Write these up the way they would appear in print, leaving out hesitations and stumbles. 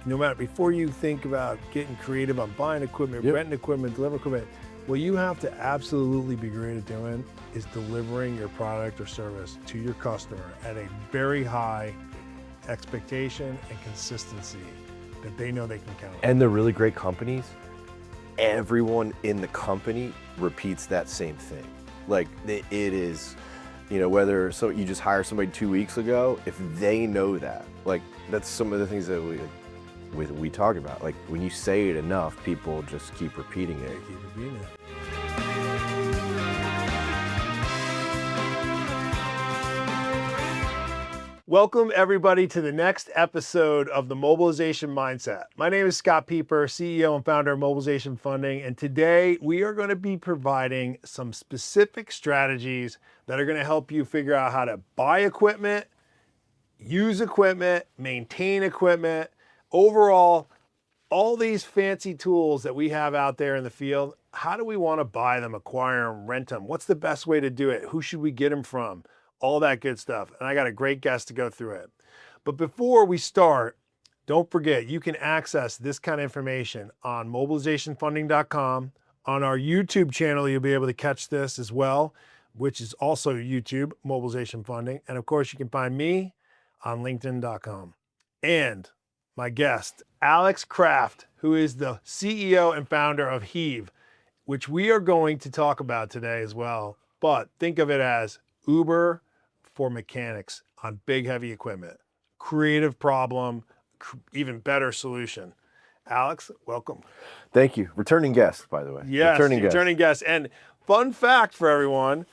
no matter, before you think about getting creative on buying equipment, renting equipment, delivering equipment, what you have to absolutely be great at doing is delivering your product or service to your customer at a very high expectation and consistency that they know they can count on. And the really great companies, everyone in the company repeats that same thing. Like it is, whether you just hire somebody 2 weeks ago, if they know that, like that's some of the things that we talk about. Like when you say it enough, people just keep repeating it. Keep repeating it. Welcome everybody to the next episode of the Mobilization Mindset. My name is Scott Pieper, CEO and founder of Mobilization Funding, and today we are going to be providing some specific strategies that are going to help you figure out how to buy equipment, use equipment, maintain equipment, overall, all these fancy tools that we have out there in the field. How do we want to buy them, acquire them, rent them? What's the best way to do it? Who should we get them from? All that good stuff. And I got a great guest to go through it. But before we start, don't forget, you can access this kind of information on mobilizationfunding.com. On our YouTube channel, you'll be able to catch this as well, which is also YouTube, Mobilization Funding. And of course, you can find me on linkedin.com. And my guest, Alex Kraft, who is the CEO and founder of Heave, which we are going to talk about today as well. But think of it as Uber for mechanics on big, heavy equipment. Creative problem, even better solution. Alex, welcome. Thank you. Returning guest, by the way. Yes, returning guest. And fun fact for everyone,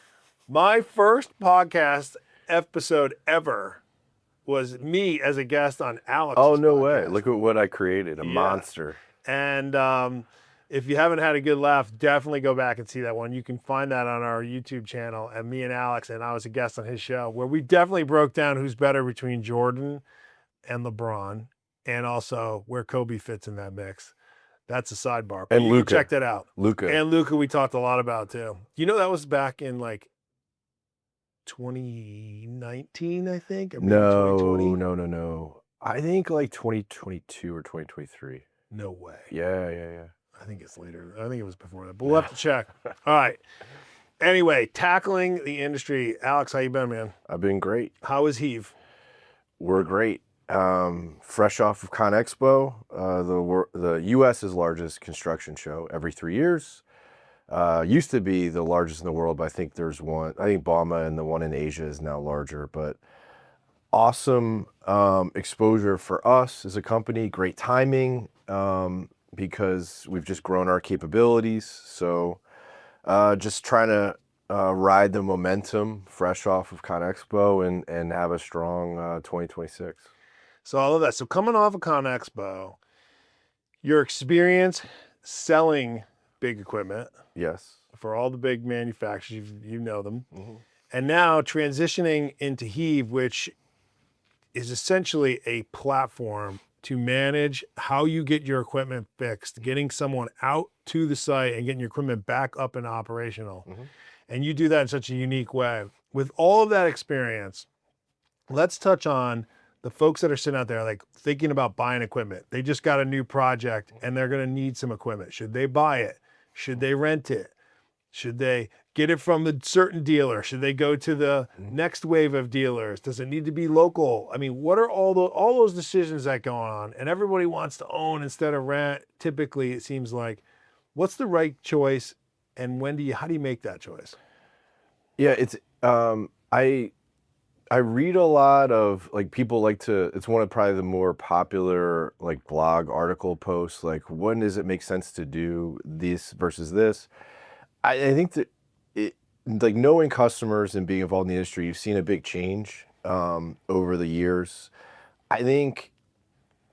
my first podcast episode ever was me as a guest on Alex's Oh, no podcast. way. Look at what I created, a monster. And if you haven't had a good laugh, definitely go back and see that one. You can find that on our YouTube channel. And me and Alex, and I was a guest on his show, where we definitely broke down who's better between Jordan and LeBron, and also where Kobe fits in that mix. That's a sidebar. And Luka. Check that out. Luka. And Luka, we talked a lot about too. That was back in like 2019, I think? Or maybe 2020? No. I think like 2022 or 2023. No way. Yeah. I think it's later. I think it was before that, but we'll have to check. All right. Anyway, tackling the industry. Alex, how you been, man? I've been great. How is Heave? We're great. Fresh off of Con Expo, the U.S.'s largest construction show every 3 years. Used to be the largest in the world, but I think there's one. I think Bauma and the one in Asia is now larger. But awesome exposure for us as a company. Great timing. Because we've just grown our capabilities. So just trying to ride the momentum fresh off of Con Expo and have a strong 2026. So I love that. So coming off of Con Expo, your experience selling big equipment. Yes. For all the big manufacturers, you know them. Mm-hmm. And now transitioning into Heave, which is essentially a platform to manage how you get your equipment fixed, getting someone out to the site and getting your equipment back up and operational. Mm-hmm. And you do that in such a unique way. With all of that experience, let's touch on the folks that are sitting out there like thinking about buying equipment. They just got a new project and they're going to need some equipment. Should they buy it? Should they rent it? Should they get it from a certain dealer? Should they go to the next wave of dealers? Does it need to be local? I mean, what are all those decisions that go on? And everybody wants to own instead of rent. Typically, it seems like, what's the right choice, and how do you make that choice? Yeah, it's I read a lot of like people like to. It's one of probably the more popular like blog article posts. Like, when does it make sense to do this versus this? I think that like knowing customers and being involved in the industry, you've seen a big change over the years. I think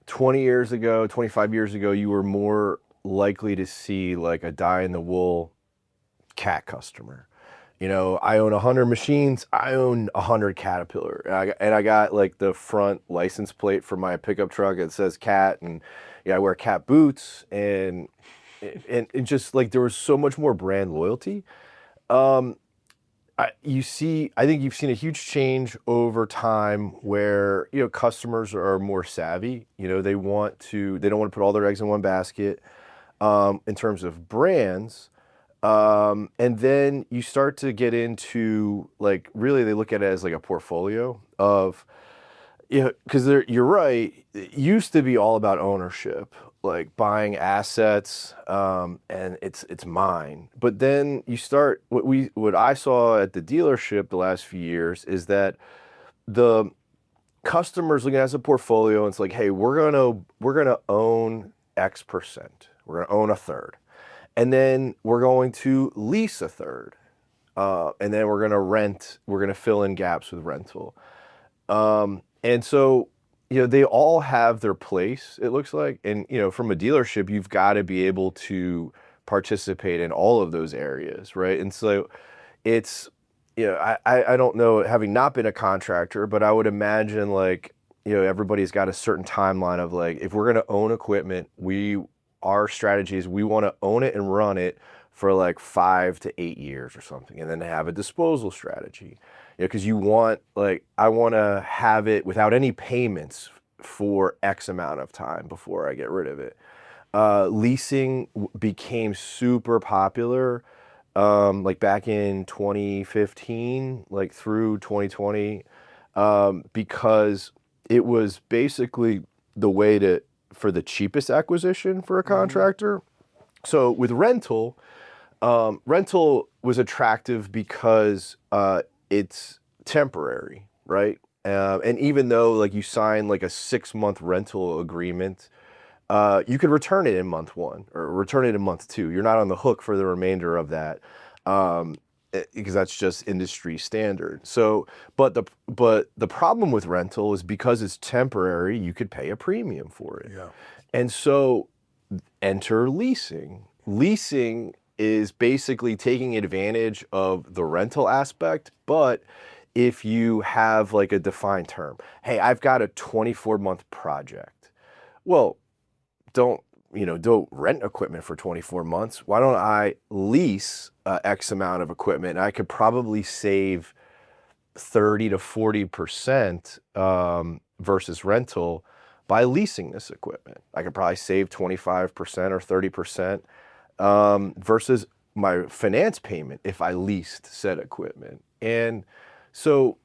20 years ago, 25 years ago, you were more likely to see like a die-in-the-wool Cat customer. I own 100 machines. I own 100 Caterpillar. And I got like the front license plate for my pickup truck. It says Cat, and I wear Cat boots, and just like there was so much more brand loyalty. I think you've seen a huge change over time where, customers are more savvy. They don't want to put all their eggs in one basket, in terms of brands. And then you start to get into like, really, they look at it as like a portfolio of, because you're right. It used to be all about ownership, like buying assets, and it's mine. But then you start what I saw at the dealership the last few years is that the customers looking at it as a portfolio, and it's like, hey, we're gonna own X%. We're gonna own a third, and then we're going to lease a third, and then we're gonna rent. We're gonna fill in gaps with rental. And so, they all have their place, it looks like. And, from a dealership, you've got to be able to participate in all of those areas, right? And so it's, I don't know, having not been a contractor, but I would imagine like, everybody's got a certain timeline of like, if we're going to own equipment, our strategy is we want to own it and run it for like 5 to 8 years or something, and then have a disposal strategy. Because you want, like, I want to have it without any payments for X amount of time before I get rid of it. Leasing became super popular, like back in 2015, like through 2020, because it was basically the way for the cheapest acquisition for a contractor. So with rental, rental was attractive because it's temporary, right? And even though like you sign like a 6-month rental agreement, you could return it in month 1 or return it in month 2. You're not on the hook for the remainder of that, because that's just industry standard. So, but the problem with rental is because it's temporary, you could pay a premium for it. Yeah. And so enter leasing. Leasing is basically taking advantage of the rental aspect, but if you have like a defined term, hey, I've got a 24-month project. Well, don't rent equipment for 24 months. Why don't I lease X amount of equipment? I could probably save 30 to 40% versus rental by leasing this equipment. I could probably save 25% or 30% versus my finance payment if I leased said equipment. And so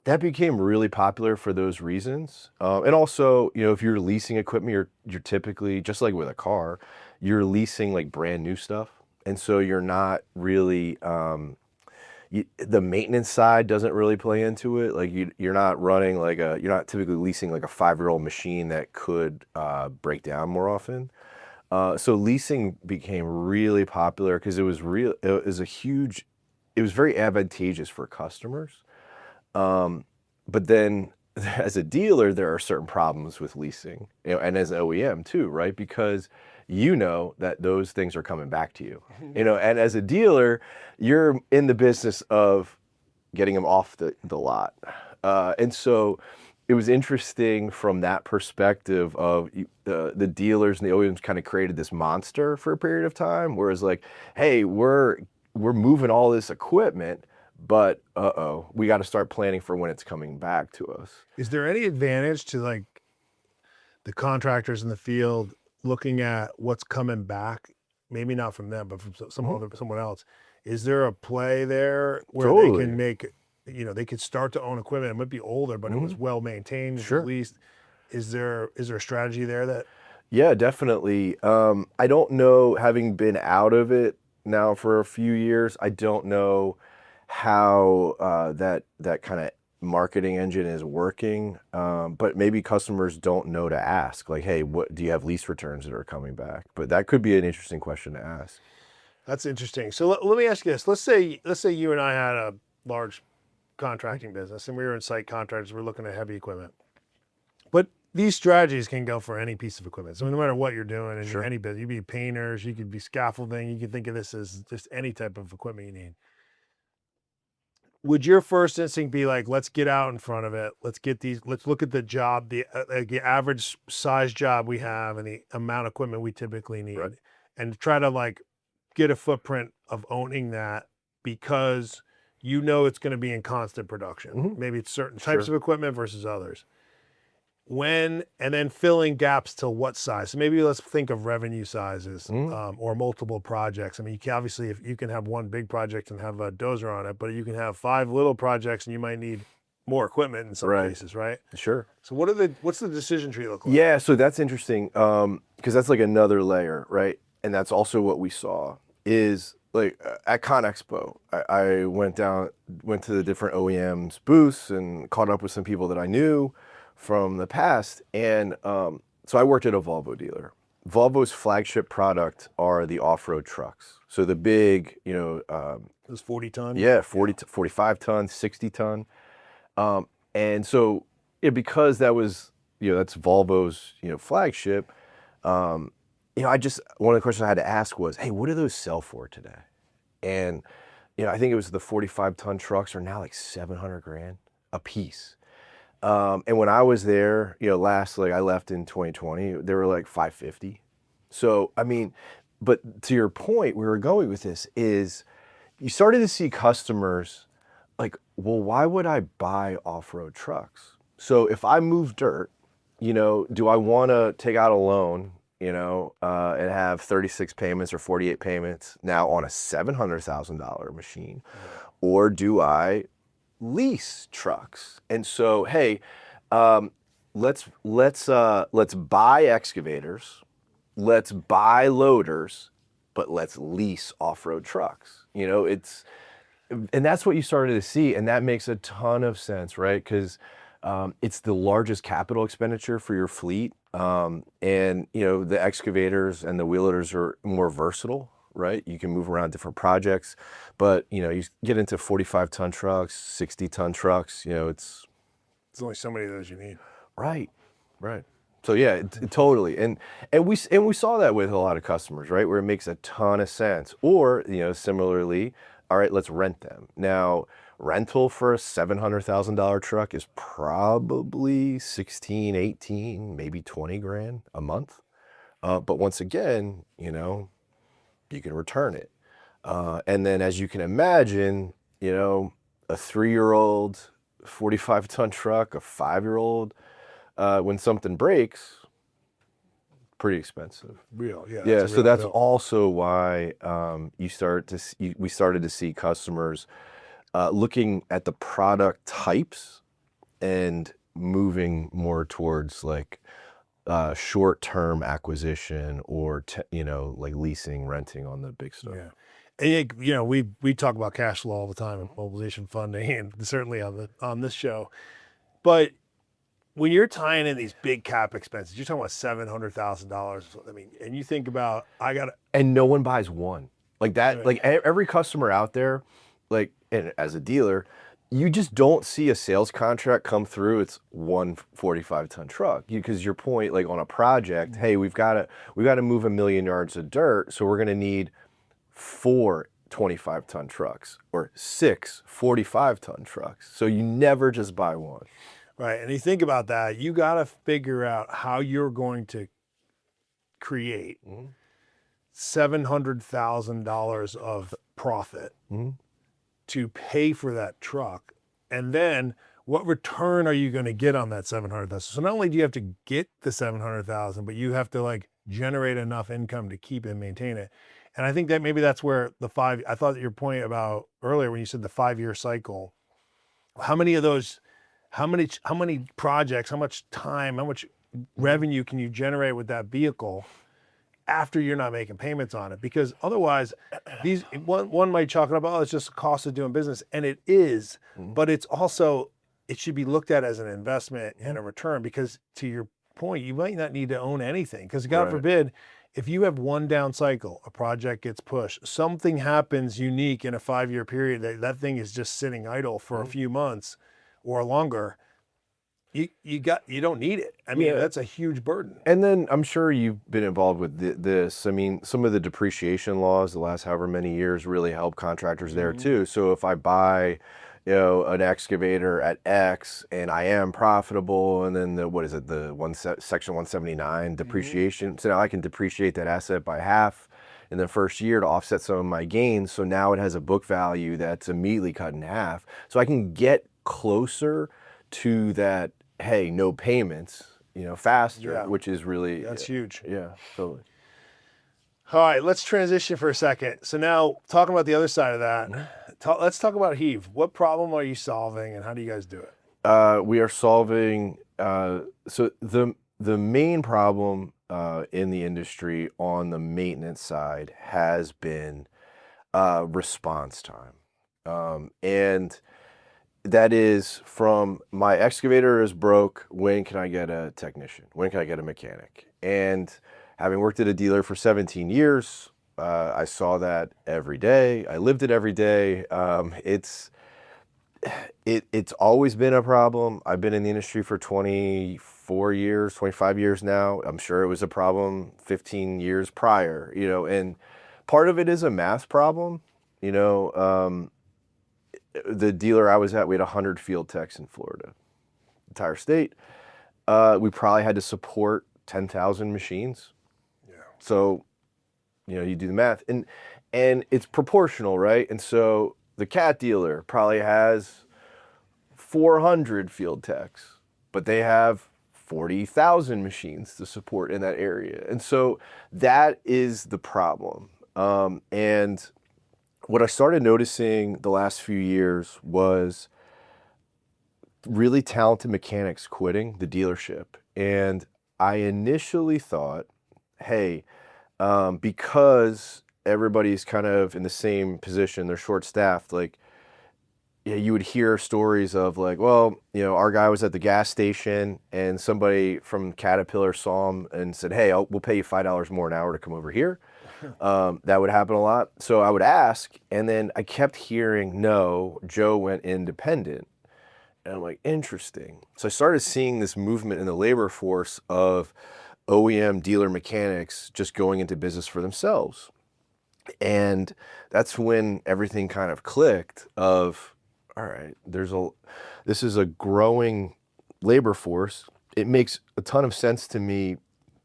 that became really popular for those reasons. And also, if you're leasing equipment, you're typically, just like with a car, you're leasing like brand new stuff. And so you're not really, the maintenance side doesn't really play into it. Like you're not running you're not typically leasing like a 5-year-old machine that could break down more often. So leasing became really popular because it was very advantageous for customers. But then as a dealer, there are certain problems with leasing, and as an OEM too, right? Because that those things are coming back to you, and as a dealer, you're in the business of getting them off the lot. And so it was interesting from that perspective of the dealers and the OEMs kind of created this monster for a period of time, whereas like, hey, we're moving all this equipment, but we got to start planning for when it's coming back to us. Is there any advantage to like the contractors in the field looking at what's coming back? Maybe not from them, but from someone else. Is there a play there where Totally. they can make, they could start to own equipment? It might be older, but it was well maintained. Sure. At least, is there a strategy there that? Yeah, definitely. I don't know, having been out of it now for a few years, I don't know how that kind of marketing engine is working. But maybe customers don't know to ask, like, hey, what do you have lease returns that are coming back? But that could be an interesting question to ask. That's interesting. So let me ask you this. Let's say you and I had a large contracting business and we were in site contractors, we're looking at heavy equipment. But these strategies can go for any piece of equipment. So no matter what you're doing in Sure. any business, you be painters, you could be scaffolding, you can think of this as just any type of equipment you need. Would your first instinct be like, let's get out in front of it. Let's look at the job, the average size job we have and the amount of equipment we typically need, and try to like get a footprint of owning that, because you know it's going to be in constant production. Maybe it's certain types of equipment versus others. And then filling gaps to what size? So maybe let's think of revenue sizes or multiple projects. I mean, you can obviously, if you can have one big project and have a dozer on it, but you can have 5 little projects and you might need more equipment in some cases, right? Sure. So what's the decision tree look like? Yeah, so that's interesting because that's like another layer, right? And that's also what we saw is like at ConExpo, I went to the different OEMs booths and caught up with some people that I knew from the past. And so I worked at a Volvo dealer. Volvo's flagship product are the off-road trucks. So the big, Those 40 ton? yeah, 45 ton, 60 ton. And so because that was, that's Volvo's, flagship, one of the questions I had to ask was, hey, what do those sell for today? And, I think it was the 45 ton trucks are now like 700 grand a piece. And when I was there, I left in 2020, they were like 550. So, I mean, but to your point, where we're going with this is you started to see customers like, well, why would I buy off-road trucks? So if I move dirt, do I want to take out a loan, and have 36 payments or 48 payments now on a $700,000 machine? Or do I lease trucks? And so, hey, let's buy excavators, let's buy loaders, but let's lease off-road trucks. And that's what you started to see, and that makes a ton of sense, right? Because it's the largest capital expenditure for your fleet, and the excavators and the wheel loaders are more versatile, right? You can move around different projects, but you get into 45 ton trucks, 60 ton trucks. It's There's only so many of those you need. right. So yeah, totally, and we saw that with a lot of customers, right? Where it makes a ton of sense. Or similarly, all right, let's rent them. Now, rental for a $700,000 truck is probably 16, 18, maybe 20 grand a month. But once again, you can return it. And then as you can imagine, a 3-year-old 45 ton truck, a 5-year-old, when something breaks, pretty expensive. Real, yeah. Yeah, that's a so real that's bill. also why we started to see customers looking at the product types and moving more towards like short-term acquisition or like leasing, renting on the big stuff. Yeah. And we talk about cash flow all the time in mobilization funding, and certainly on this show. But when you're tying in these big cap expenses, you're talking about $700,000. I mean, and you think about And no one buys one like that. Right. Like every customer out there, like, and as a dealer, you just don't see a sales contract come through. It's one 45 ton truck. Because your point, like on a project, hey, we got to move 1 million yards of dirt, so we're going to need 4 25 ton trucks or 6 45 ton trucks. So you never just buy one. Right. And you think about that, you got to figure out how you're going to create $700,000 of profit to pay for that truck. And then what return are you going to get on that 700,000? So not only do you have to get the 700,000, but you have to like generate enough income to keep and maintain it. And I think that maybe that's where I thought your point about earlier when you said the 5-year cycle, how many of those, how many projects, how much time, how much revenue can you generate with that vehicle after you're not making payments on it? Because otherwise, one might chalk it up, oh, it's just the cost of doing business, and it is, but it should be looked at as an investment and a return. Because to your point, you might not need to own anything. Because God forbid, if you have one down cycle, a project gets pushed, something happens unique in a 5-year period that thing is just sitting idle for a few months or longer, you don't need it. I mean, that's a huge burden. And then I'm sure you've been involved with this. I mean, some of the depreciation laws the last however many years really help contractors there too. So if I buy, an excavator at X and I am profitable, and then Section 179 depreciation. So now I can depreciate that asset by half. in the first year to offset some of my gains. So now it has a book value that's immediately cut in half. So I can get closer to that, hey, no payments, faster, Yeah. which is really, That's huge. yeah, totally. All right, let's transition for a second. So now, talking about the other side of that, let's talk about Heave. What problem are you solving, and how do you guys do it? We are solving. So the main problem in the industry on the maintenance side has been response time, and that is from my excavator is broke. When can I get a technician? When can I get a mechanic? And having worked at a dealer for 17 years, I saw that every day. I lived it every day. It's always been a problem. I've been in the industry for 24 years, 25 years now. I'm sure it was a problem 15 years prior, and part of it is a math problem. The dealer I was at, we had 100 field techs in Florida, entire state. We probably had to support 10,000 machines. Yeah. So, you do the math, and it's proportional, right? And so the cat dealer probably has 400 field techs, but they have 40,000 machines to support in that area. And so that is the problem. And what I started noticing the last few years was really talented mechanics quitting the dealership. And I initially thought, hey, because everybody's kind of in the same position, they're short-staffed, like, yeah, you would hear stories of like, well, our guy was at the gas station and somebody from Caterpillar saw him and said, hey, we'll pay you $5 more an hour to come over here. That would happen a lot. So I would ask, and then I kept hearing, no, Joe went independent. And I'm like, interesting. So I started seeing this movement in the labor force of OEM dealer mechanics just going into business for themselves. And that's when everything kind of clicked of, all right, this is a growing labor force. It makes a ton of sense to me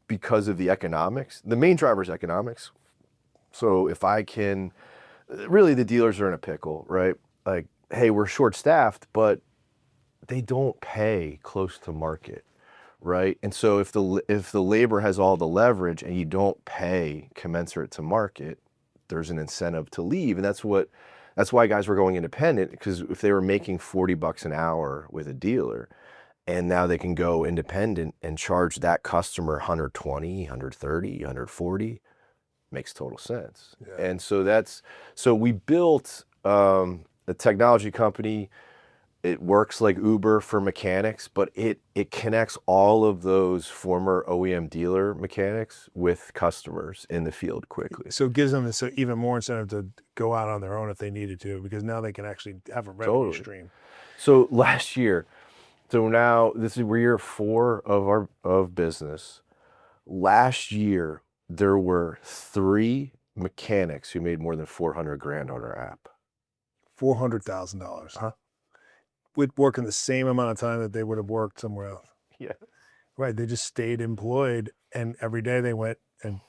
because of the economics. The main driver is economics. So if I can, really the dealers are in a pickle, right? Like, hey, we're short-staffed, but they don't pay close to market, right? And so if the labor has all the leverage and you don't pay commensurate to market, there's an incentive to leave. And that's why guys were going independent, because if they were making $40 an hour with a dealer and now they can go independent and charge that customer 120, 130, 140, makes total sense. Yeah. And so we built a technology company. It works like Uber for mechanics, but it connects all of those former OEM dealer mechanics with customers in the field quickly. So it gives them this even more incentive to go out on their own if they needed to, because now they can actually have a revenue Totally. stream. So last year, so now we're year 4 of business. Last year, there were 3 mechanics who made more than $400,000 on our app. $400,000. Huh? With working the same amount of time that they would have worked somewhere else. Yeah. Right. They just stayed employed, and every day they went and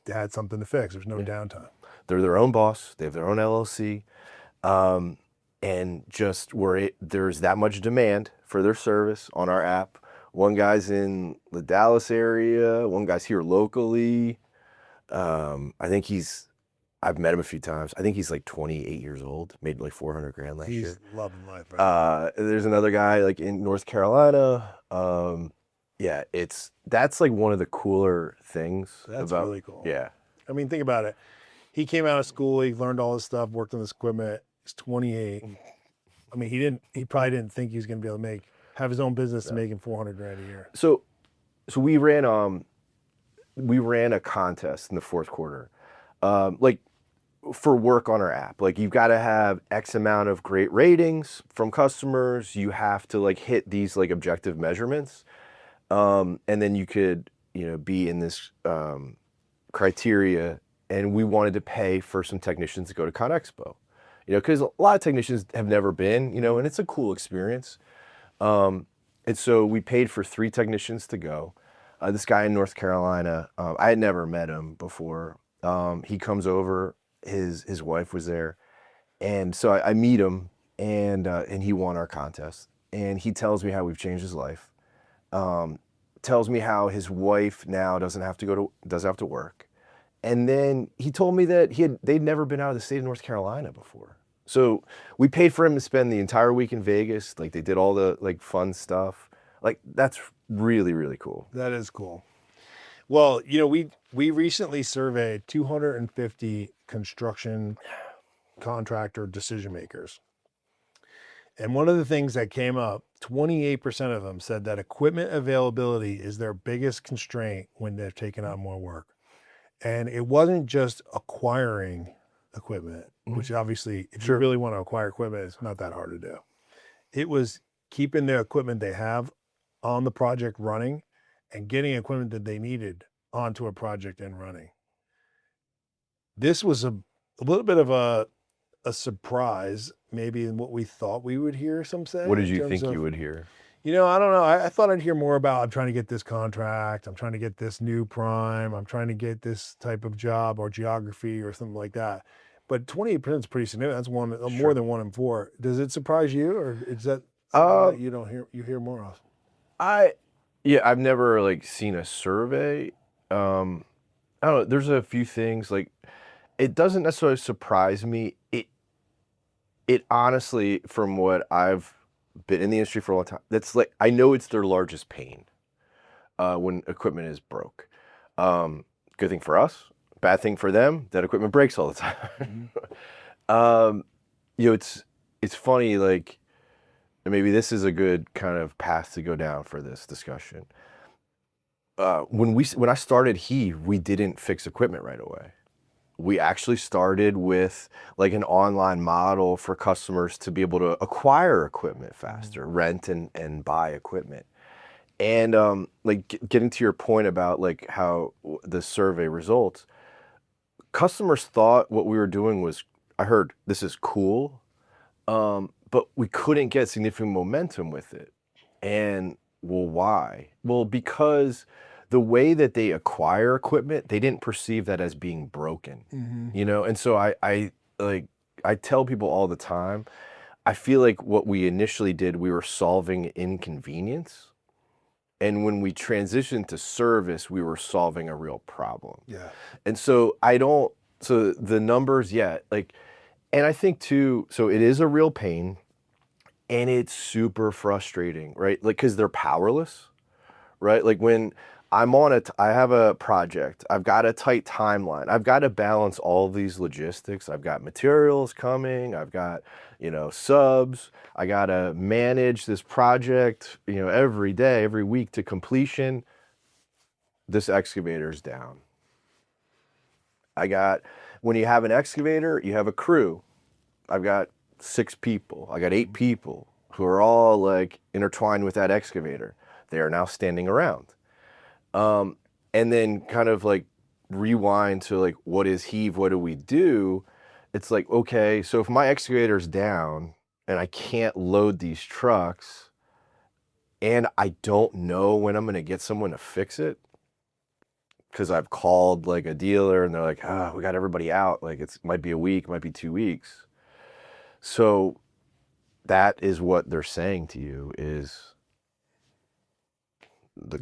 they had something to fix. There's no downtime. They're their own boss. They have their own LLC. And just there's that much demand for their service on our app. One guy's in the Dallas area. One guy's here locally. I've met him a few times. I think he's like 28 years old, made like $400,000 last year. He's loving life. Right? There's another guy like in North Carolina. Yeah, that's like one of the cooler things. That's really cool. Yeah. I mean, think about it. He came out of school, he learned all this stuff, worked on this equipment. He's 28. I mean, he probably didn't think he was going to be able to have his own business making $400,000 a year. So we ran a contest in the fourth quarter, like for work on our app. Like you've got to have X amount of great ratings from customers. You have to like hit these like objective measurements, and then you could be in this criteria. And we wanted to pay for some technicians to go to ConExpo, because a lot of technicians have never been, and it's a cool experience. And so we paid for 3 technicians to go. This guy in North Carolina, I had never met him before. He comes over, his wife was there, and so I meet him, and he won our contest, and he tells me how we've changed his life. Tells me how his wife now doesn't have to work. And then he told me that they'd never been out of the state of North Carolina before. So we paid for him to spend the entire week in Vegas. Like, they did all the like fun stuff. Like, that's really, really cool. That is cool. Well, you know, we recently surveyed 250 construction contractor decision makers. And one of the things that came up, 28% of them said that equipment availability is their biggest constraint when they're taking on more work. And it wasn't just acquiring equipment, which obviously, if you really want to acquire equipment, it's not that hard to do. It was keeping the equipment they have on the project running and getting equipment that they needed onto a project and running. This was a little bit of a surprise, maybe, in what we thought we would hear some say. What did you think you would hear? You know, I don't know. I thought I'd hear more about, I'm trying to get this contract, I'm trying to get this new prime, I'm trying to get this type of job or geography or something like that. But 28% is pretty significant. That's more than 1 in 4. Does it surprise you, or is that something that you hear more of? I've never like seen a survey. I don't know. There's a few things, like, it doesn't necessarily surprise me. It honestly, from what I've been in the industry for a long time, that's like, I know it's their largest pain when equipment is broke. Good thing for us, bad thing for them, that equipment breaks all the time. You know, it's funny, like, and maybe this is a good kind of path to go down for this discussion. When I started Heave, we didn't fix equipment right away. We actually started with like an online model for customers to be able to acquire equipment faster, rent and buy equipment. And like, getting to your point about like how the survey results, customers thought what we were doing was, I heard, this is cool, but we couldn't get significant momentum with it. And well, why? Well, because the way that they acquire equipment, they didn't perceive that as being broken, you know? And so I tell people all the time, I feel like what we initially did, we were solving inconvenience. And when we transitioned to service, we were solving a real problem. Yeah. And so so the numbers, like, and I think too, so it is a real pain, and it's super frustrating, right? Like, cause they're powerless, right? Like, when I have a project, I've got a tight timeline, I've got to balance all of these logistics. I've got materials coming, I've got, you know, subs, I got to manage this project, you know, every day, every week to completion. This excavator's down. When you have an excavator, you have a crew. I've got 6 people, I got 8 people who are all like intertwined with that excavator. They are now standing around. And then kind of like rewind to like, what is Heave? What do we do? It's like, okay, so if my excavator's down and I can't load these trucks and I don't know when I'm going to get someone to fix it, because I've called like a dealer and they're like, we got everybody out. Like, it might be a week, might be 2 weeks. So that is what they're saying to you, is the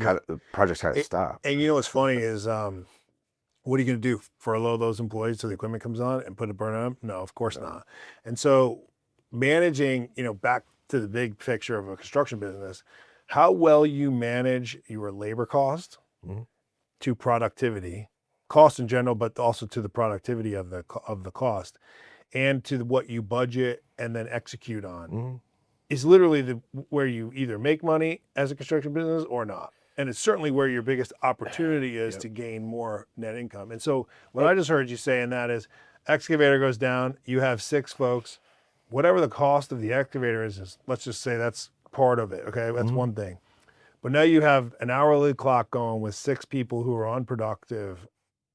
project's kind of stop. And you know what's funny is, what are you going to do? Furlough those employees till the equipment comes on and put a burn on them? No, of course not. And so managing, you know, back to the big picture of a construction business, how well you manage your labor cost to productivity, cost in general, but also to the productivity of the cost, and to what you budget and then execute on, is literally where you either make money as a construction business or not. And it's certainly where your biggest opportunity is to gain more net income. And so what I just heard you saying that is, excavator goes down, you have 6 folks, whatever the cost of the excavator is, let's just say that's part of it, okay? That's one thing. But now you have an hourly clock going with 6 people who are unproductive,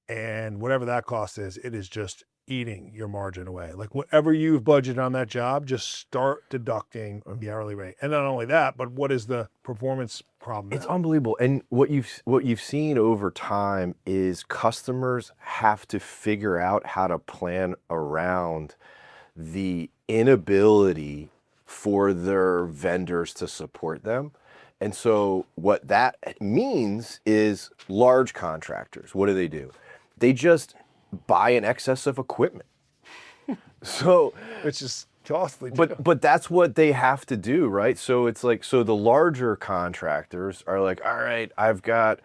and whatever that cost is, it is just eating your margin away. Like whatever you've budgeted on that job, just start deducting the hourly rate. And not only that, but what is the performance problem It's now? unbelievable. And what you've seen over time is customers have to figure out how to plan around the inability for their vendors to support them. And so what that means is large contractors, what do? They just buy an excess of equipment. So Which is costly too. but that's what they have to do, right? So it's like, so the larger contractors are like, all right, I've got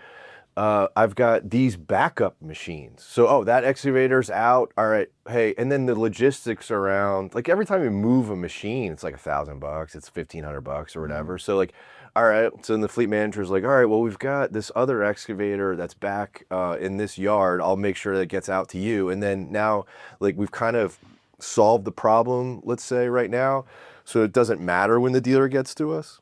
these backup machines. So, oh, that excavator's out. All right, hey, and then the logistics around, like every time you move a machine, it's like $1,000, it's $1,500 or whatever. So like, all right, so then the fleet manager's like, all right, well, we've got this other excavator that's back in this yard. I'll make sure that it gets out to you. And then now, like, we've kind of solved the problem, let's say right now, so it doesn't matter when the dealer gets to us.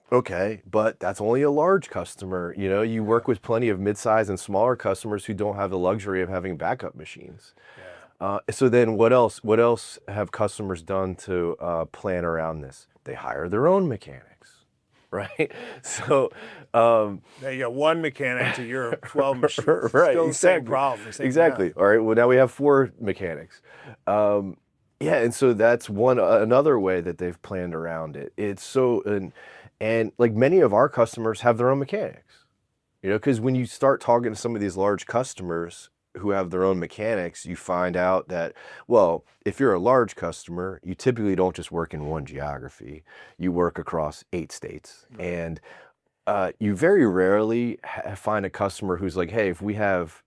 Okay, but that's only a large customer. You know, you work with plenty of mid-size and smaller customers who don't have the luxury of having backup machines. So then what else? What else have customers done to plan around this? They hire their own mechanics, right? So Now you got one mechanic to your 12 machines. right, Still the same exactly. problem. the same Exactly. math. All right. Well, now we have 4 mechanics. Yeah, and so that's another way that they've planned around it. It's so and like many of our customers have their own mechanics, you know, because when you start talking to some of these large customers who have their own mechanics, you find out that, well, if you're a large customer, you typically don't just work in one geography. You work across 8 states, and you very rarely find a customer who's like, hey, if we have,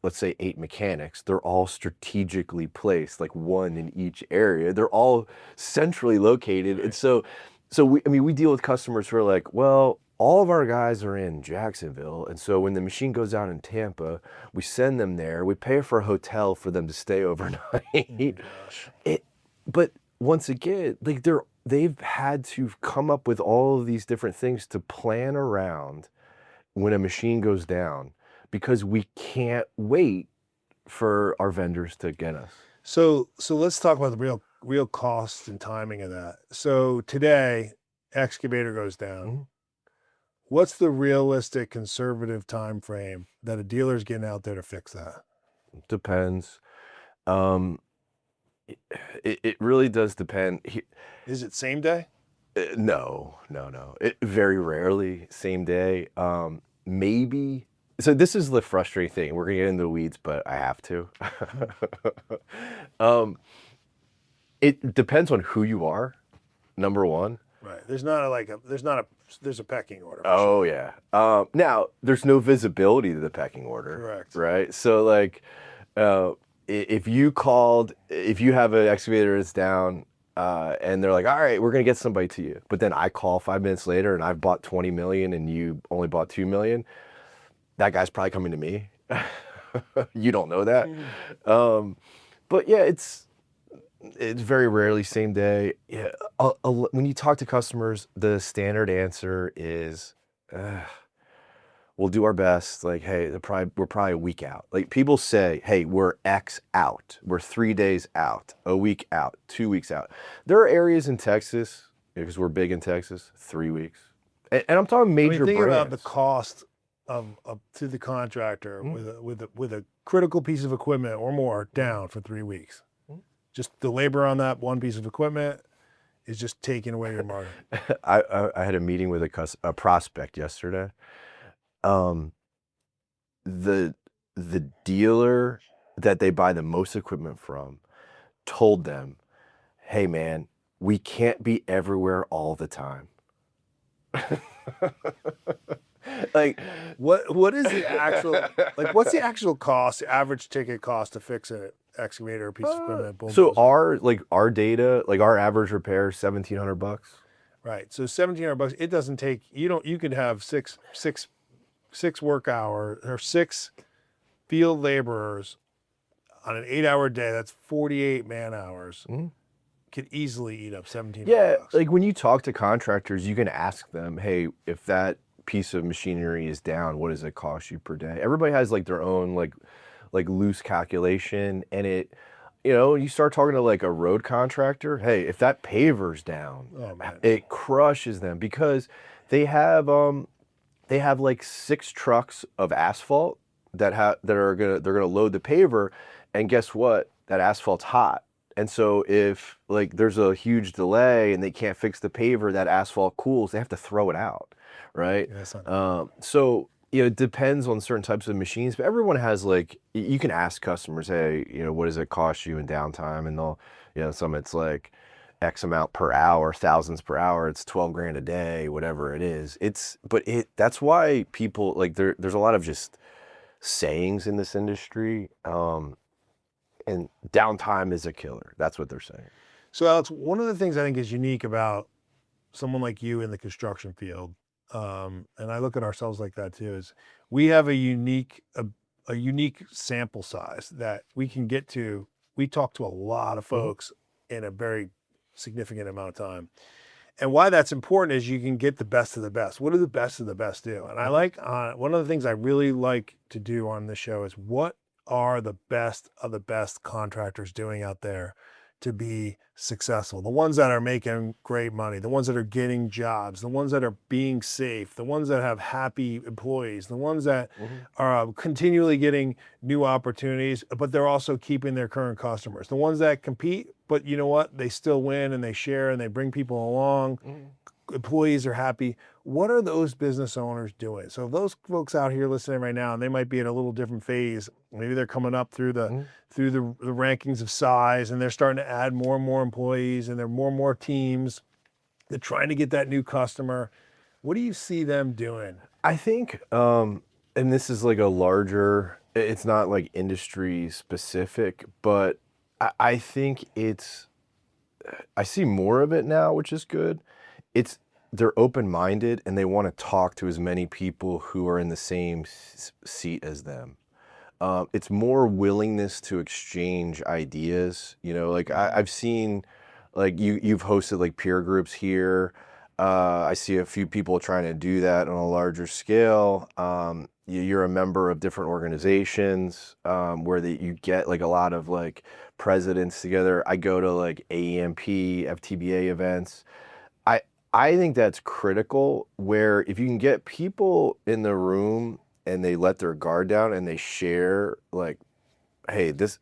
let's say, 8 mechanics, they're all strategically placed, like one in each area. They're all centrally located. And so we deal with customers who are like, well, all of our guys are in Jacksonville. And so when the machine goes out in Tampa, we send them there. We pay for a hotel for them to stay overnight. But once again, like they've had to come up with all of these different things to plan around when a machine goes down, because we can't wait for our vendors to get us. So let's talk about the real cost and timing of that. So today, excavator goes down. Mm-hmm. What's the realistic conservative time frame that a dealer's getting out there to fix that? Depends. It really does depend. Is it same day? No. It very rarely same day. Maybe. So this is the frustrating thing. We're gonna get into the weeds, but I have to. It depends on who you are. Number one. Right. There's a pecking order. Oh yeah. Now there's no visibility to the pecking order. Correct. Right. So like, if you have an excavator that's down, and they're like, all right, we're gonna get somebody to you, but then I call 5 minutes later and I've bought 20 million and you only bought 2 million, that guy's probably coming to me. You don't know that. But yeah, it's very rarely same day. Yeah. When you talk to customers, the standard answer is, we'll do our best. Like, hey, we're probably a week out. Like people say, hey, we're X out. We're 3 days out, a week out, 2 weeks out. There are areas in Texas, because we're big in Texas, 3 weeks. And I'm talking major think brands. about the cost of to the contractor with a critical piece of equipment or more down for 3 weeks. Just the labor on that one piece of equipment is just taking away your margin. I had a meeting with a prospect yesterday. The dealer that they buy the most equipment from told them, hey man, we can't be everywhere all the time. Like, what is the actual what's the actual cost, the average ticket cost to fix an excavator or piece of equipment? So our data, like our average repair is $1,700. Right. So $1,700. It doesn't take you could have six work hours or 6 field laborers on an 8-hour day. That's 48 man hours. Could easily eat up $1,700. Yeah, like when you talk to contractors, you can ask them, hey, if that piece of machinery is down, what does it cost you per day? Everybody has like their own like like loose calculation, and you start talking to like a road contractor. Hey, if that paver's down, Oh man. it crushes them because they have like 6 trucks of asphalt they're gonna load the paver, and guess what? That asphalt's hot. And so if like there's a huge delay and they can't fix the paver, that asphalt cools, they have to throw it out, right? Yeah, that's not So it depends on certain types of machines, but everyone has like you can ask customers, hey, what does it cost you in downtime? And they'll, some it's like X amount per hour, thousands per hour, it's 12 grand a day, whatever it is. That's why people like there's a lot of just sayings in this industry. And downtime is a killer. That's what they're saying. So Alex, one of the things I think is unique about someone like you in the construction field, and I look at ourselves like that too, is we have a unique sample size that we can get to. We talk to a lot of folks in a very significant amount of time. And why that's important is you can get the best of the best. What do the best of the best do? And I like one of the things I really like to do on this show is what are the best of the best contractors doing out there to be successful? The ones that are making great money, the ones that are getting jobs, the ones that are being safe, the ones that have happy employees, the ones that are continually getting new opportunities, but they're also keeping their current customers. The ones that compete, but you know what? They still win and they share and they bring people along. Employees are happy. What are those business owners doing? So those folks out here listening right now, and they might be in a little different phase. Maybe they're coming up through the rankings of size, and they're starting to add more and more employees, and there are more and more teams. They're trying to get that new customer. What do you see them doing? I think, and this is like a larger. It's not like industry specific, but I think I see more of it now, which is good. They're open-minded and they want to talk to as many people who are in the same seat as them. It's more willingness to exchange ideas. Like I've seen, like you've hosted like peer groups here. I see a few people trying to do that on a larger scale. You're a member of different organizations where you get like a lot of like presidents together. I go to like AEMP, FTBA events. I think that's critical, where if you can get people in the room and they let their guard down and they share like, hey, this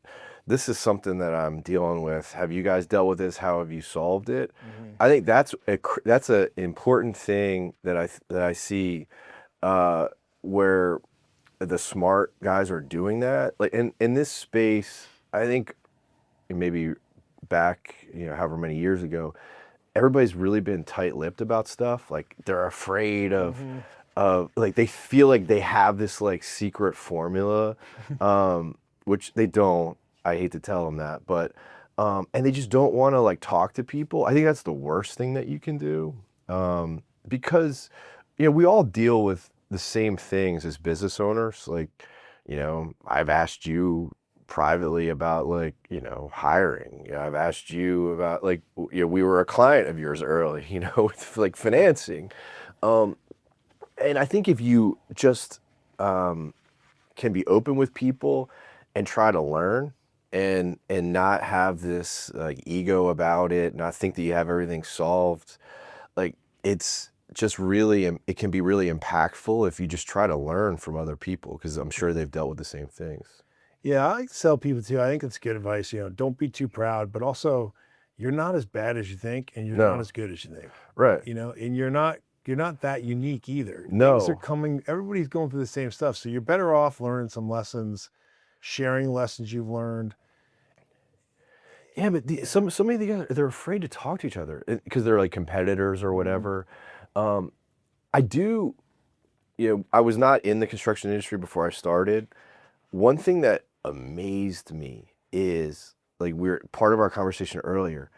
is something that I'm dealing with. Have you guys dealt with this? How have you solved it? I think that's an important thing that I see where the smart guys are doing that. Like in this space, I think maybe back, however many years ago, everybody's really been tight-lipped about stuff. Like they're afraid of like they feel like they have this like secret formula, which they don't. I hate to tell them that, but and they just don't want to like talk to people. I think that's the worst thing that you can do, because we all deal with the same things as business owners. Like, I've asked you privately about like, hiring. I've asked you about like, we were a client of yours early, with like financing. And I think if you just can be open with people and try to learn and not have this like ego about it, not think that you have everything solved, like it's just really, it can be really impactful if you just try to learn from other people, because I'm sure they've dealt with the same things. Yeah, I like to tell people too. I think it's good advice. Don't be too proud, but also you're not as bad as you think, and you're not No. as good as you think. Right. And you're not that unique either. No. Things are coming. Everybody's going through the same stuff, so you're better off learning some lessons, sharing lessons you've learned. Yeah, but some of the guys, they're afraid to talk to each other because they're like competitors or whatever. I do, I was not in the construction industry before I started. One thing that amazed me is like part of our conversation earlier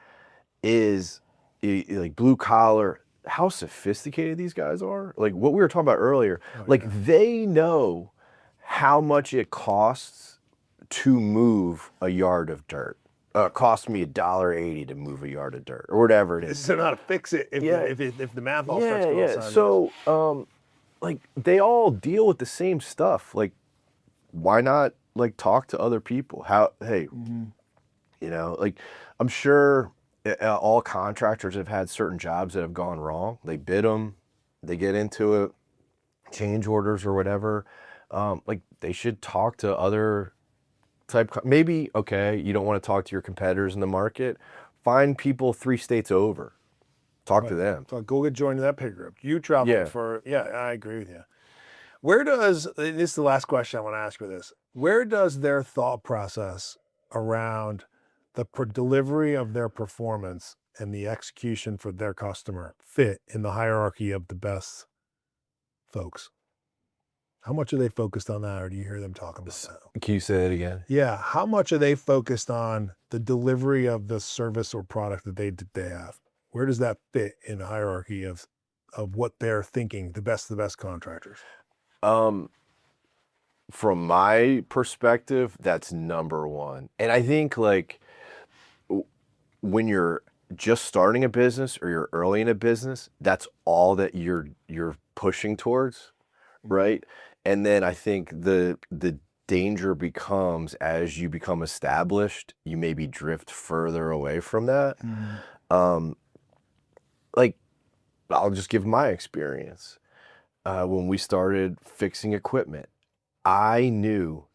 is like blue collar, how sophisticated these guys are. Like what we were talking about earlier, they know how much it costs to move a yard of dirt. Cost me $1.80 to move a yard of dirt or whatever it is. So not to fix it if the math all starts going sideways. So like they all deal with the same stuff. Like why not like talk to other people? Hey, like I'm sure all contractors have had certain jobs that have gone wrong. They bid them, they get into it, change orders or whatever. Like they should talk to other maybe, okay, you don't want to talk to your competitors in the market. Find people 3 states over. Talk to them. So go get joined that pay group. You travel I agree with you. This is the last question I want to ask you this. Where does their thought process around the delivery of their performance and the execution for their customer fit in the hierarchy of the best folks? How much are they focused on that, or do you hear them talking about that? Can you say that again? Yeah. How much are they focused on the delivery of the service or product that they have? Where does that fit in the hierarchy of what they're thinking, the best of the best contractors? From my perspective, that's number one. And I think like when you're just starting a business or you're early in a business, that's all that you're pushing towards, right? And then I think the danger becomes as you become established, you maybe drift further away from that. Like I'll just give my experience. When we started fixing equipment, I knew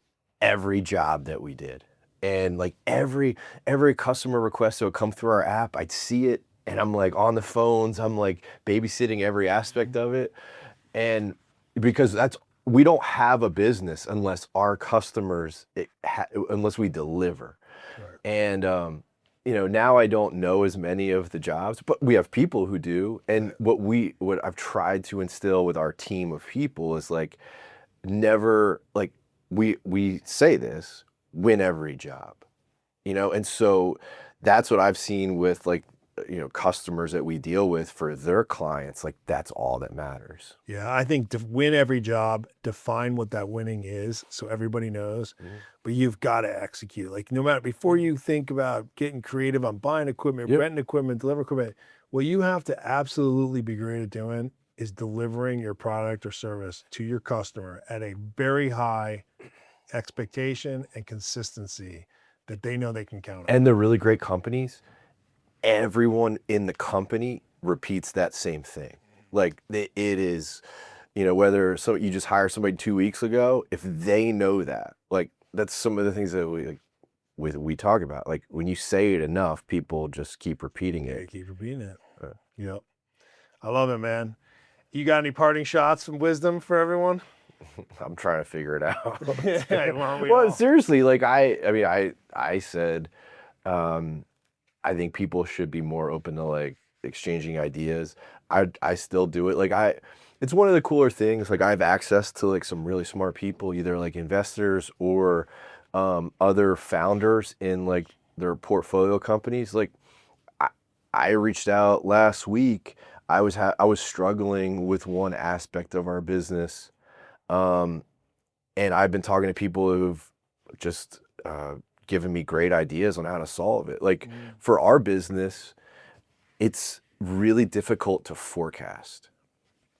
every job that we did. And like every customer request that would come through our app, I'd see it and I'm like on the phones, I'm like babysitting every aspect of it. And because we don't have a business unless our customers, unless we deliver. Right. And, now I don't know as many of the jobs, but we have people who do. And what I've tried to instill with our team of people is like, never, like we say this, win every job, and so that's what I've seen with like, customers that we deal with for their clients. Like that's all that matters. Yeah, I think to win every job, define what that winning is so everybody knows, but you've got to execute. Like no matter, before you think about getting creative on buying equipment, renting equipment, delivering equipment, what you have to absolutely be great at doing is delivering your product or service to your customer at a very high expectation and consistency that they know they can count on. And the really great companies, everyone in the company repeats that same thing. Like it is, whether you just hire somebody 2 weeks ago, if they know that, like that's some of the things that we talk about. Like when you say it enough, people just keep repeating it. They keep repeating it. Yep. I love it, man. You got any parting shots and wisdom for everyone? I'm trying to figure it out. Well, seriously, like I said, I think people should be more open to like exchanging ideas. I still do it. Like it's one of the cooler things. Like I have access to like some really smart people, either like investors or other founders in like their portfolio companies. Like I reached out last week. I was struggling with one aspect of our business, and I've been talking to people who've just given me great ideas on how to solve it. Like for our business, it's really difficult to forecast.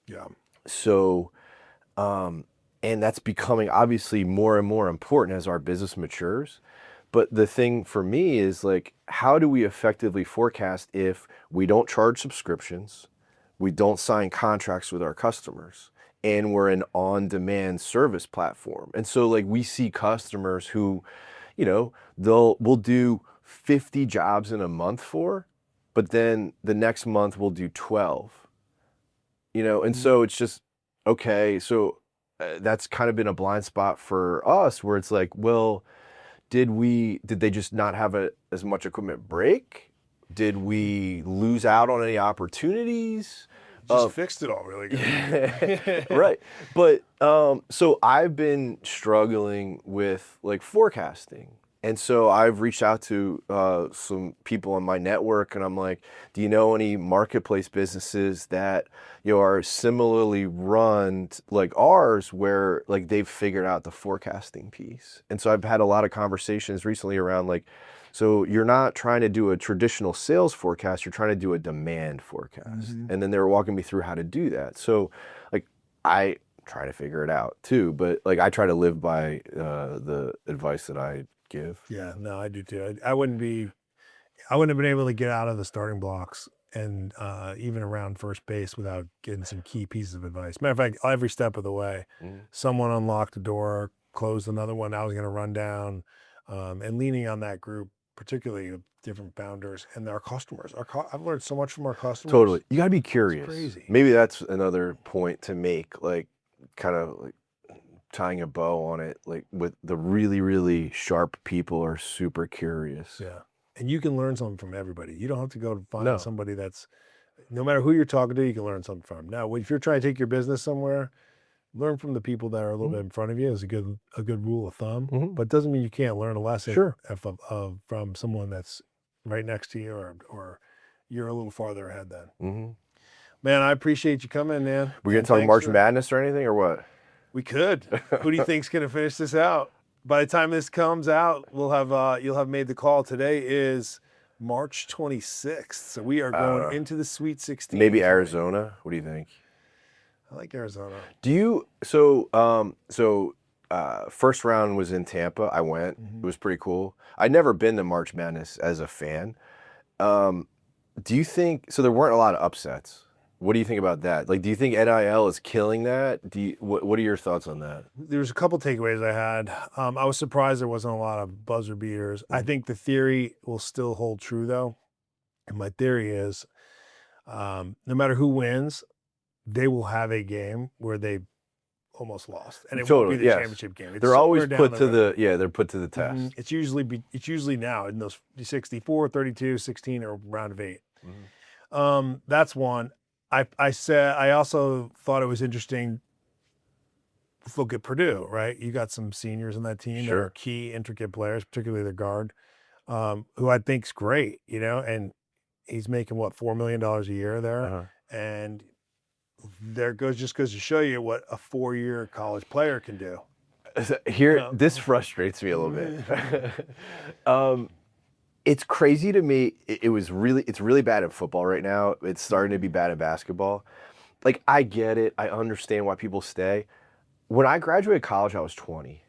Yeah. So, and that's becoming obviously more and more important as our business matures. But the thing for me is like, how do we effectively forecast if we don't charge subscriptions, we don't sign contracts with our customers, and we're an on-demand service platform? And so like we see customers who, we'll do 50 jobs in a month but then the next month we'll do 12, and so it's just, okay. So that's kind of been a blind spot for us where it's like, well, did they just not have as much equipment break? Did we lose out on any opportunities? Just fixed it all really good. Right. But so I've been struggling with like forecasting. And so I've reached out to some people in my network and I'm like, do you know any marketplace businesses that, are similarly run like ours where like they've figured out the forecasting piece? And so I've had a lot of conversations recently around like, so you're not trying to do a traditional sales forecast, you're trying to do a demand forecast. And then they were walking me through how to do that. So like I trying to figure it out too. But like I try to live by the advice that I give. Yeah, no, I do too. I wouldn't have been able to get out of the starting blocks and even around first base without getting some key pieces of advice. Matter of fact, every step of the way, someone unlocked a door, closed another one I was going to run down, and leaning on that group, particularly of different founders and our customers. I've learned so much from our customers. Totally. You got to be curious. Crazy. Maybe that's another point to make, like kind of like tying a bow on it, like with the really, really sharp people are super curious. Yeah. And you can learn something from everybody. You don't have to go to find No. somebody that's, no matter who you're talking to, you can learn something from. Now, if you're trying to take your business somewhere, learn from the people that are a little bit in front of you is a good rule of thumb. But it doesn't mean you can't learn a lesson Sure. from someone that's right next to you or you're a little farther ahead then. Man, I appreciate you coming, man. We're going to talk March Madness or anything or what? We could. Who do you think's going to finish this out? By the time this comes out, we'll have you'll have made the call. Today is March 26th, so we are going into the Sweet 16. Maybe Arizona. What do you think? I like Arizona. Do you first round was in Tampa. I went. It was pretty cool. I'd never been to March Madness as a fan. Do you think so? There weren't a lot of upsets. What do you think about that? Like, do you think NIL is killing that? What are your thoughts on that? There's a couple takeaways I had. I was surprised there wasn't a lot of buzzer beaters. I think the theory will still hold true, though. And my theory is, no matter who wins, they will have a game where they almost lost, and it won't be the championship game. They're always put to they're put to the test. It's usually now in those 64, 32, 16, or round of 8. That's one. I also thought it was interesting. Look at Purdue, right? You got some seniors in that team that are key, intricate players, particularly the guard, who I think's great, and he's making what, $4 million a year there, and there just goes to show you what a 4-year college player can do. This frustrates me a little bit. It's crazy to me. It's really bad at football right now. It's starting to be bad at basketball. Like, I get it. I understand why people stay. When I graduated college, I was 20.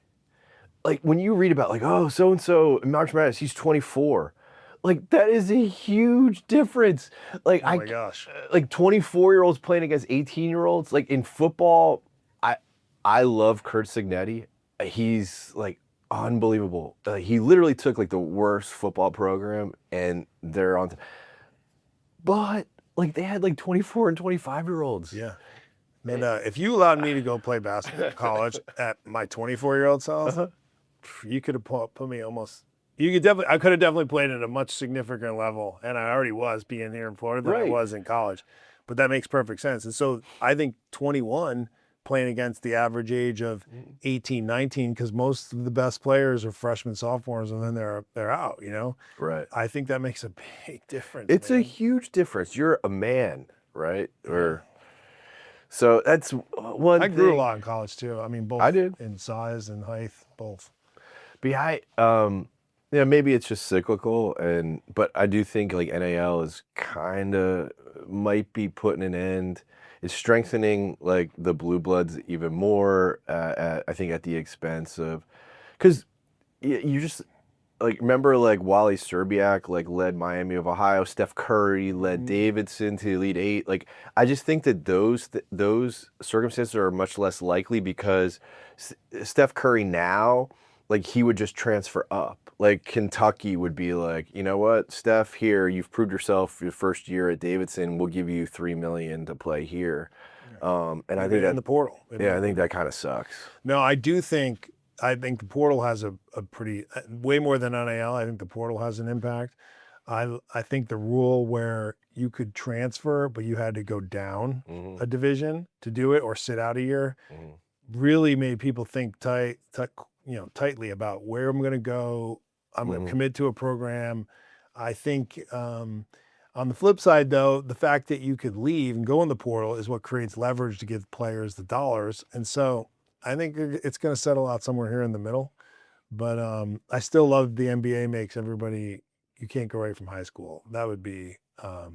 Like, when you read about, like, oh, so-and-so in March Madness, he's 24. Like, that is a huge difference. Like, oh my gosh. Like, 24-year-olds playing against 18-year-olds. Like, in football, I love Kurt Signetti. He's, like, unbelievable. He literally took like the worst football program and they're on. But like they had like 24 and 25-year-olds. Yeah. Man, if you allowed me to go play basketball in college at my 24-year-old self, you could have put me almost. I could have definitely played at a much significant level, and I already was being here in Florida than I was in college. But that makes perfect sense. And so I think 21. Playing against the average age of 18, 19, because most of the best players are freshmen, sophomores, and then they're out, Right. I think that makes a big difference. It's a huge difference. You're a man, right? So that's one thing. I grew a lot in college, too. I mean, both I did. In size and height, both. But maybe it's just cyclical, but I do think like NAL is kind of might be putting an end. It's strengthening like the blue bloods even more. I think at the expense of, because you just like remember like Wally Szczerbiak like led Miami of Ohio. Steph Curry led Davidson to the Elite Eight. Like I just think that those circumstances are much less likely because Steph Curry now, like he would just transfer up. Like Kentucky would be like, you know what, Steph, here you've proved yourself your first year at Davidson. We'll give you $3 million to play here, and I think that in the portal. I think that kind of sucks. No, I think the portal has a pretty way more than NIL. I think the portal has an impact. I think the rule where you could transfer, but you had to go down a division to do it or sit out a year, really made people think tightly about where I'm going to go. I'm going to commit to a program. I think on the flip side, though, the fact that you could leave and go in the portal is what creates leverage to give players the dollars. And so I think it's going to settle out somewhere here in the middle. But I still love the NBA makes everybody, you can't go right from high school. That would be, I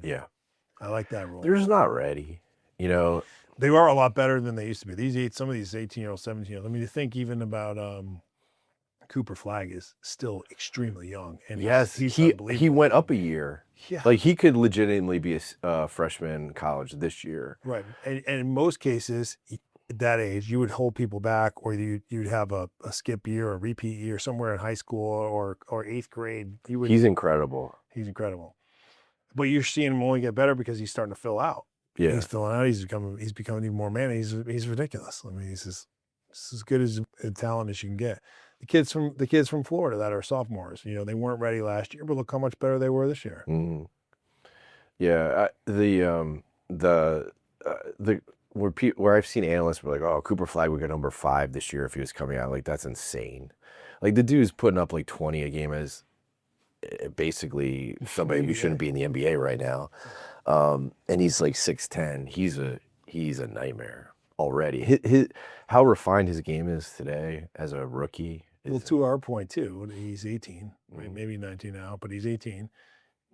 like that rule. They're just not ready. You know, They are a lot better than they used to be. Some of these 18-year-olds, 17-year-olds. I mean, you think even about Cooper Flag is still extremely young, and yes, he's he unbelievable. went up a year. Yeah. Like he could legitimately be a freshman in college this year. Right. And in most cases, at that age, you would hold people back, or you'd have a skip year or a repeat year somewhere in high school or eighth grade. He's incredible. He's incredible. But you're seeing him only get better because he's starting to fill out. Yeah. He's filling out. He's becoming even more man. He's ridiculous. I mean, he's as good as a talent as you can get. The kids from Florida that are sophomores, you know, they weren't ready last year, but look how much better they were this year. Mm. Yeah, where I've seen analysts be like, "Oh, Cooper Flag would get number 5 this year if he was coming out." Like that's insane. Like the dude's putting up like 20 a game as basically somebody who shouldn't be in the NBA right now, and he's like 6'10". He's a nightmare already. How refined his game is today as a rookie. Well, to our point too, he's 18, right? Maybe 19 now, but he's 18.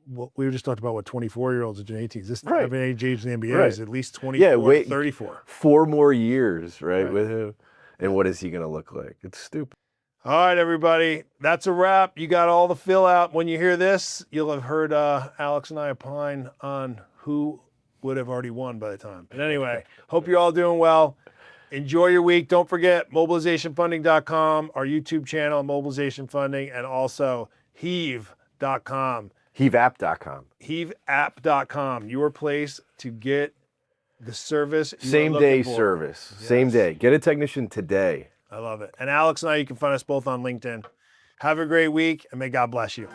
Well, we just talked about what 24-year-olds and 18s. This average age in the NBA is at least 24 to 34. 4 more years, right, with him. And what is he going to look like? It's stupid. All right, everybody. That's a wrap. You got all the fill out. When you hear this, you'll have heard Alex and I opine on who would have already won by the time. But anyway, hope you're all doing well. Enjoy your week. Don't forget mobilizationfunding.com, our YouTube channel, Mobilization Funding, and also heave.com. Heaveapp.com. Heaveapp.com, your place to get the service you Same are looking day for. service. Yes. Same day. Get a technician today. I love it. And Alex and I, you can find us both on LinkedIn. Have a great week, and may God bless you.